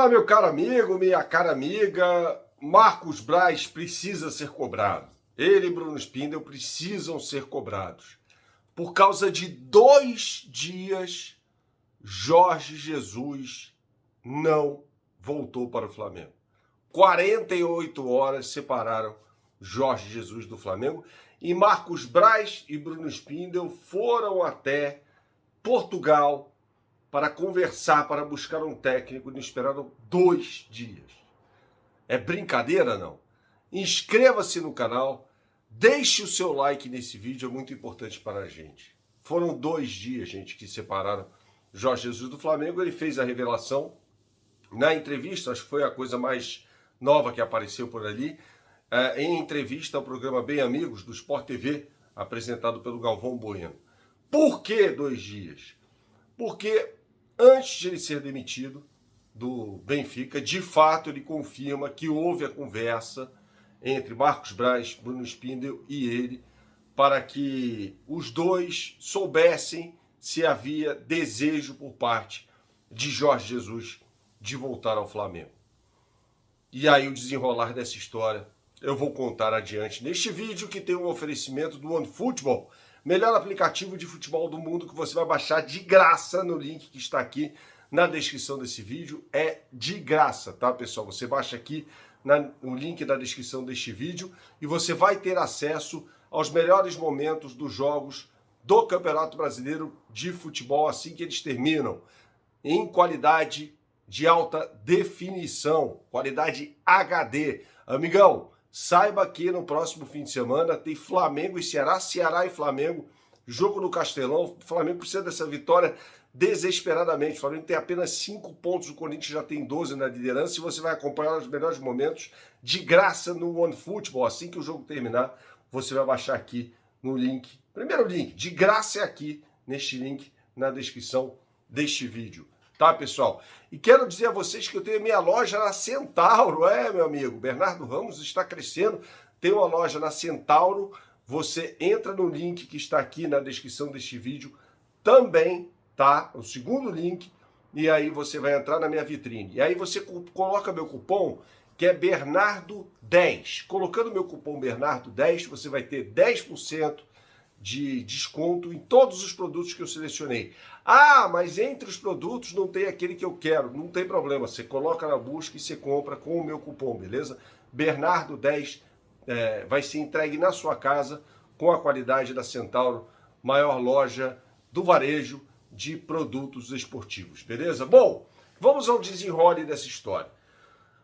Olá, meu caro amigo, minha cara amiga. Marcos Braz precisa ser cobrado. Ele e Bruno Spindel precisam ser cobrados. Por causa de 2 dias, Jorge Jesus não voltou para o Flamengo. 48 horas separaram Jorge Jesus do Flamengo e Marcos Braz e Bruno Spindel foram até Portugal para conversar, para buscar um técnico, e esperaram 2 dias. É brincadeira, não? Inscreva-se no canal, deixe o seu like nesse vídeo, é muito importante para a gente. Foram 2 dias, gente, que separaram Jorge Jesus do Flamengo. Ele fez a revelação na entrevista, acho que foi a coisa mais nova que apareceu por ali, em entrevista ao programa Bem Amigos, do Sport TV, apresentado pelo Galvão Bueno. Por que 2 dias? Porque antes de ele ser demitido do Benfica, de fato ele confirma que houve a conversa entre Marcos Braz, Bruno Spindel e ele para que os dois soubessem se havia desejo por parte de Jorge Jesus de voltar ao Flamengo. E aí o desenrolar dessa história eu vou contar adiante neste vídeo, que tem um oferecimento do OneFootball, melhor aplicativo de futebol do mundo, que você vai baixar de graça no link que está aqui na descrição desse vídeo. É de graça, tá, pessoal? Você baixa aqui no link da descrição deste vídeo e você vai ter acesso aos melhores momentos dos jogos do Campeonato Brasileiro de Futebol assim que eles terminam, em qualidade de alta definição, qualidade HD. Amigão, saiba que no próximo fim de semana tem Flamengo e Ceará, Ceará e Flamengo, jogo no Castelão. O Flamengo precisa dessa vitória desesperadamente. O Flamengo tem apenas 5 pontos, o Corinthians já tem 12 na liderança, e você vai acompanhar os melhores momentos de graça no OneFootball. Assim que o jogo terminar, você vai baixar aqui no link. Primeiro link, de graça, é aqui, neste link na descrição deste vídeo. Tá, pessoal? E quero dizer a vocês que eu tenho minha loja na Centauro, meu amigo. Bernardo Ramos está crescendo, tem uma loja na Centauro. Você entra no link que está aqui na descrição deste vídeo também, tá? O segundo link, e aí você vai entrar na minha vitrine. E aí você coloca meu cupom, que é Bernardo10. Colocando meu cupom Bernardo10, você vai ter 10% de desconto em todos os produtos que eu selecionei. Ah, mas entre os produtos não tem aquele que eu quero. Não tem problema, você coloca na busca e você compra com o meu cupom, beleza? Bernardo10 vai ser entregue na sua casa com a qualidade da Centauro, maior loja do varejo de produtos esportivos, beleza? Bom, vamos ao desenrole dessa história.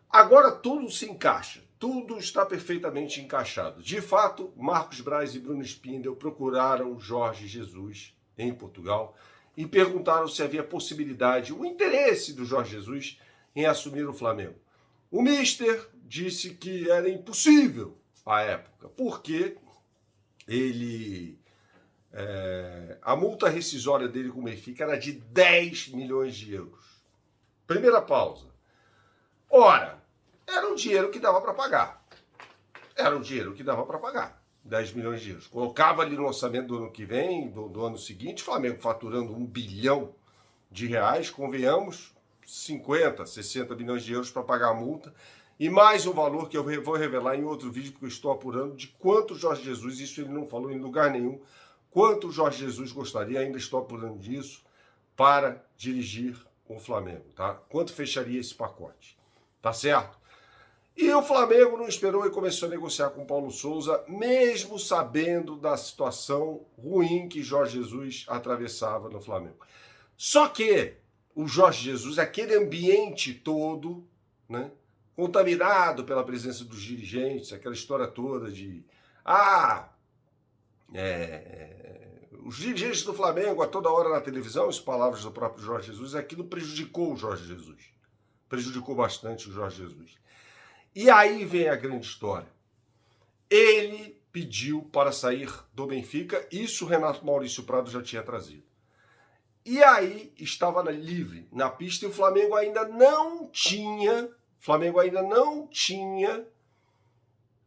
Agora tudo se encaixa. Tudo está perfeitamente encaixado. De fato, Marcos Braz e Bruno Spindel procuraram Jorge Jesus em Portugal e perguntaram se havia possibilidade, o interesse do Jorge Jesus em assumir o Flamengo. O Mister disse que era impossível à época, porque a multa rescisória dele com o Benfica era de 10 milhões de euros. Primeira pausa. Ora, era um dinheiro que dava para pagar. Era um dinheiro que dava para pagar. 10 milhões de euros. Colocava ali no orçamento do ano que vem, do ano seguinte, Flamengo faturando 1 bilhão de reais, convenhamos, 50, 60 milhões de euros para pagar a multa. E mais um valor que eu vou revelar em outro vídeo, porque eu estou apurando de quanto Jorge Jesus, isso ele não falou em lugar nenhum, quanto o Jorge Jesus gostaria, ainda estou apurando disso, para dirigir o Flamengo, tá? Quanto fecharia esse pacote, tá certo? E o Flamengo não esperou e começou a negociar com o Paulo Souza, mesmo sabendo da situação ruim que Jorge Jesus atravessava no Flamengo. Só que o Jorge Jesus, aquele ambiente todo, né, contaminado pela presença dos dirigentes, aquela história toda de os dirigentes do Flamengo a toda hora na televisão, as palavras do próprio Jorge Jesus, aquilo prejudicou o Jorge Jesus. Prejudicou bastante o Jorge Jesus. E aí vem a grande história. Ele pediu para sair do Benfica, isso o Renato Maurício Prado já tinha trazido. E aí estava livre na pista e o Flamengo ainda não tinha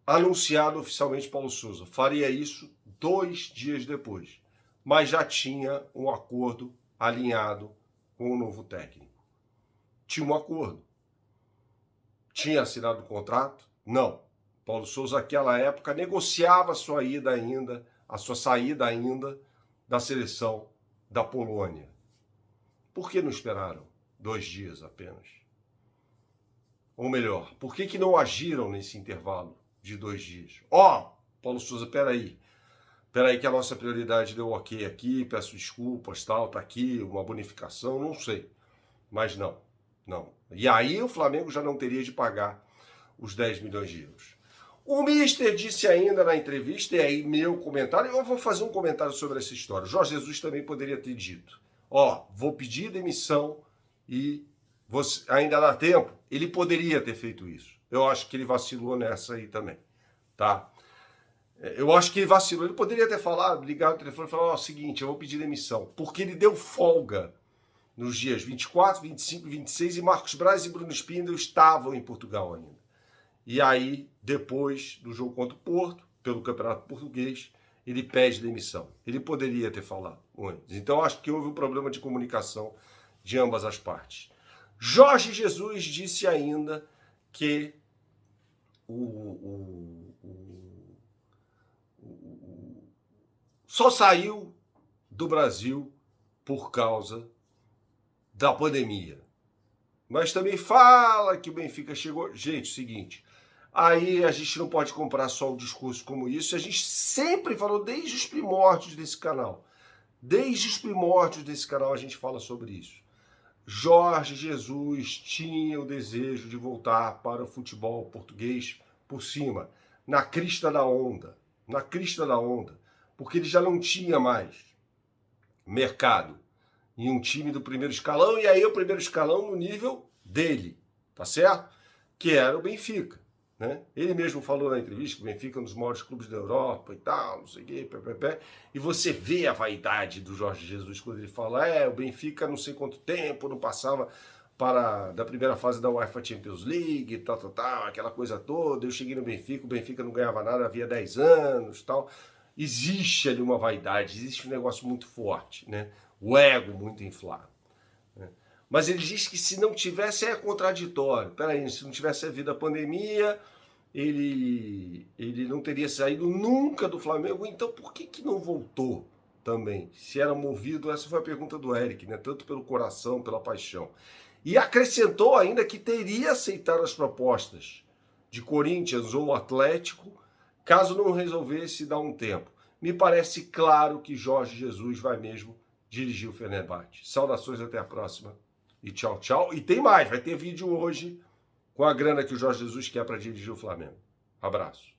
anunciado oficialmente Paulo Souza. Faria isso 2 dias depois, mas já tinha um acordo alinhado com o novo técnico. Tinha um acordo. tinha assinado o contrato? Não. Paulo Sousa, naquela época, negociava a sua ida ainda, a sua saída ainda da seleção da Polônia. Por que não esperaram 2 dias apenas? Ou melhor, por que não agiram nesse intervalo de 2 dias? Paulo Sousa, peraí que a nossa prioridade deu ok aqui, peço desculpas, tal, tá aqui, uma bonificação, não sei. Mas não. E aí o Flamengo já não teria de pagar os 10 milhões de euros. O Mister disse ainda na entrevista, e aí meu comentário, eu vou fazer um comentário sobre essa história. O Jorge Jesus também poderia ter dito, vou pedir demissão e ainda dá tempo. Ele poderia ter feito isso. Eu acho que ele vacilou nessa aí também, tá? Eu acho que ele vacilou. Ele poderia ter falado, ligado o telefone e falar, o seguinte, eu vou pedir demissão. Porque ele deu folga nos dias 24, 25 e 26 e Marcos Braz e Bruno Spindel estavam em Portugal ainda. E aí, depois do jogo contra o Porto, pelo Campeonato Português, ele pede demissão. Ele poderia ter falado antes. Então, acho que houve um problema de comunicação de ambas as partes. Jorge Jesus disse ainda que só saiu do Brasil por causa da pandemia. Mas também fala que o Benfica chegou... Gente, Seguinte, aí a gente não pode comprar só um discurso como isso. A gente sempre falou, desde os primórdios desse canal. Desde os primórdios desse canal a gente fala sobre isso. Jorge Jesus tinha o desejo de voltar para o futebol português por cima, na crista da onda. Na crista da onda. Porque ele já não tinha mais mercado em um time do primeiro escalão, e aí o primeiro escalão no nível dele, tá certo? Que era o Benfica, né? Ele mesmo falou na entrevista que o Benfica é um dos maiores clubes da Europa e tal, não sei o quê, e você vê a vaidade do Jorge Jesus quando ele fala, o Benfica não sei quanto tempo não passava da primeira fase da UEFA Champions League, tal, aquela coisa toda, eu cheguei no Benfica, o Benfica não ganhava nada havia 10 anos, tal. Existe ali uma vaidade, existe um negócio muito forte, né? O ego muito inflado. Né? Mas ele diz que se não tivesse, é contraditório. Peraí, se não tivesse havido a pandemia, ele não teria saído nunca do Flamengo. Então por que não voltou também? Se era movido, essa foi a pergunta do Eric, né? Tanto pelo coração, pela paixão. E acrescentou ainda que teria aceitado as propostas de Corinthians ou Atlético, caso não resolvesse dar um tempo. Me parece claro que Jorge Jesus vai mesmo dirigir o Fenerbahçe. Saudações, até a próxima e tchau, tchau. E tem mais, vai ter vídeo hoje com a grana que o Jorge Jesus quer para dirigir o Flamengo. Abraço.